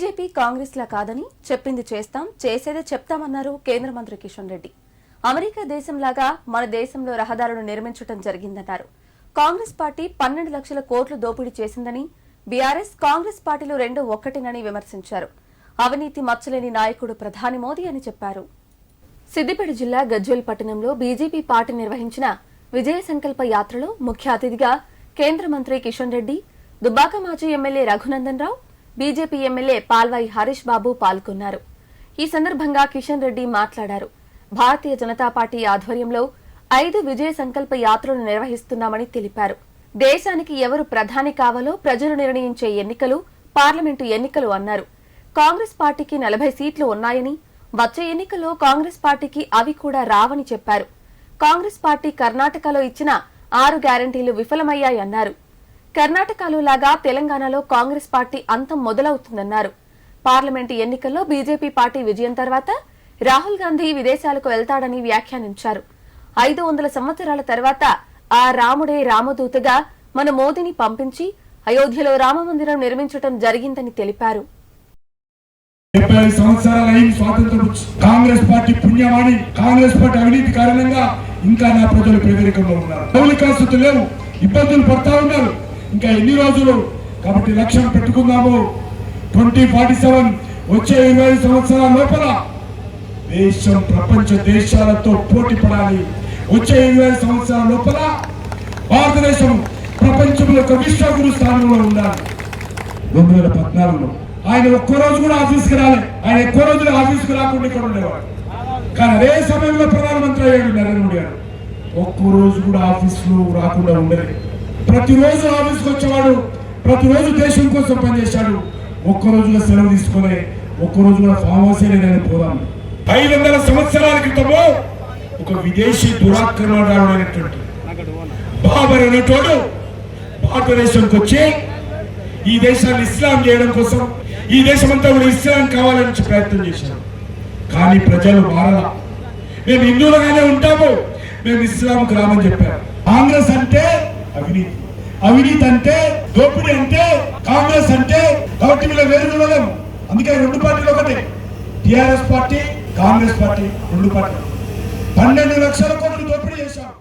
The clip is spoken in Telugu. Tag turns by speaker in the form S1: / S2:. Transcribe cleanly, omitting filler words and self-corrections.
S1: బీజేపీ కాంగ్రెస్ లా కాదని చెప్పింది చేస్తాం చేసేదే చెప్తామన్నారు కేంద్ర మంత్రి కిషన్ రెడ్డి. అమెరికా దేశంలాగా మన దేశంలో రహదారులు నిర్మించడం జరిగిందన్నారు. కాంగ్రెస్ పార్టీ 12 లక్షల కోట్లు దోపిడీ చేసిందని, బీఆర్ఎస్ కాంగ్రెస్ పార్టీలు రెండు ఒక్కటేనని విమర్శించారు. అవినీతి మచ్చలేని నాయకుడు ప్రధాని మోదీ అని చెప్పారు. సిద్దిపేట జిల్లా గజ్వేల్ పట్టణంలో బీజేపీ పార్టీ నిర్వహించిన విజయ సంకల్ప యాత్రలో ముఖ్య అతిథిగా కేంద్ర మంత్రి కిషన్ రెడ్డి, దుబ్బాక మాజీ MLA Raghunandan Rao, BJP MLA Palvai Harish బాబు పాల్గొన్నారు. ఈ సందర్భంగా కిషన్ రెడ్డి మాట్లాడారు. భారతీయ జనతా పార్టీ ఆధ్వర్యంలో 5 విజయ సంకల్ప యాత్రలు నిర్వహిస్తున్నామని తెలిపారు. దేశానికి ఎవరు ప్రధాని కావాలో ప్రజలు నిర్ణయించే ఎన్నికలు పార్లమెంటు ఎన్నికలు అన్నారు. కాంగ్రెస్ పార్టీకి 40 సీట్లు ఉన్నాయని, వచ్చే ఎన్నికల్లో కాంగ్రెస్ పార్టీకి అవి కూడా రావని చెప్పారు. కాంగ్రెస్ పార్టీ కర్ణాటకలో ఇచ్చిన 6 గ్యారంటీలు విఫలమయ్యాయన్నారు. కర్ణాటకలో లాగా తెలంగాణలో కాంగ్రెస్ పార్టీ అంతం మొదలవుతుందన్నారు. పార్లమెంటు ఎన్నికల్లో బీజేపీ పార్టీ విజయం తర్వాత రాహుల్ గాంధీ విదేశాలకు వెళ్తాడని వ్యాఖ్యానించారు. 500 సంవత్సరాల తర్వాత ఆ రాముడే రామదూతగా మన మోదీని పంపించి అయోధ్యలో రామమందిరం నిర్మించడం జరిగిందని తెలిపారు.
S2: 70 సంవత్సరాల స్వాతంత్రం కాంగ్రెస్ పార్టీ పుణ్యమాని, కాంగ్రెస్ పార్టీ అవినీతి కారణంగా ఇంకా నా ప్రజలు పేదరికంలో ఉన్నారు. మౌలికాస్తులు లేవు, ఇబ్బందులు పడతా ఉన్నారు. ఇంకా ఎన్ని రోజులు? కాబట్టి లక్ష్యం పెట్టుకుందాము. 2047 వచ్చే 20 సంవత్సరాల లోపల దేశం ప్రపంచ దేశాలతో పోటీ పడాలి. వచ్చే 20 సంవత్సరాల లోపల భారతదేశం ప్రపంచంలో ఒక విశ్వగురు స్థానంలో ఉండాలి. 2014లో ఆయన ఒక్కరోజు కూడా ఆఫీస్కి రాలే. ఆయన ఎక్కువ రోజులు ఆఫీస్కి రాకుండా ఇక్కడ ఉండేవాడు. కానీ అదే సమయంలో ప్రధానమంత్రి అయ్యాడు నరేంద్ర మోడీ గారు. ఒక్కరోజు కూడా ఆఫీస్లో రాకుండా ఉండలేదు. ప్రతిరోజు ఆఫీస్కి వచ్చేవాడు, ప్రతిరోజు దేశం కోసం పనిచేశాడు. ఒక్కరోజుగా సెలవు తీసుకునే, ఒక్కరోజు కూడా ఫామ్ హౌస్ నేను పోదాము. 500 సంవత్సరాల క్రితము ఒక విదేశీ దురాక్రమణటువంటి బాబర్ అనేటోడు భారతదేశానికి వచ్చి ఈ దేశాన్ని ఇస్లాం చేయడం కోసం, ఈ దేశం అంతా కూడా ఇస్లాం కావాలని ప్రయత్నం చేశారు. కానీ ప్రజలు మారలా. మేము హిందువులుగానే ఉంటాము, మేము ఇస్లాంకు రామని చెప్పారు. కాంగ్రెస్ అంటే అవినీతి, అవినీతి అంటే దోపిడీ అంటే కాంగ్రెస్ అంటే. కాబట్టి వీళ్ళ వేరు చూడలేము. అందుకే 2 పార్టీలు ఒకటే, టిఆర్ఎస్ పార్టీ కాంగ్రెస్ పార్టీ 2 పార్టీలు. 12 లక్షల కోట్లు దోపిడీ చేశారు.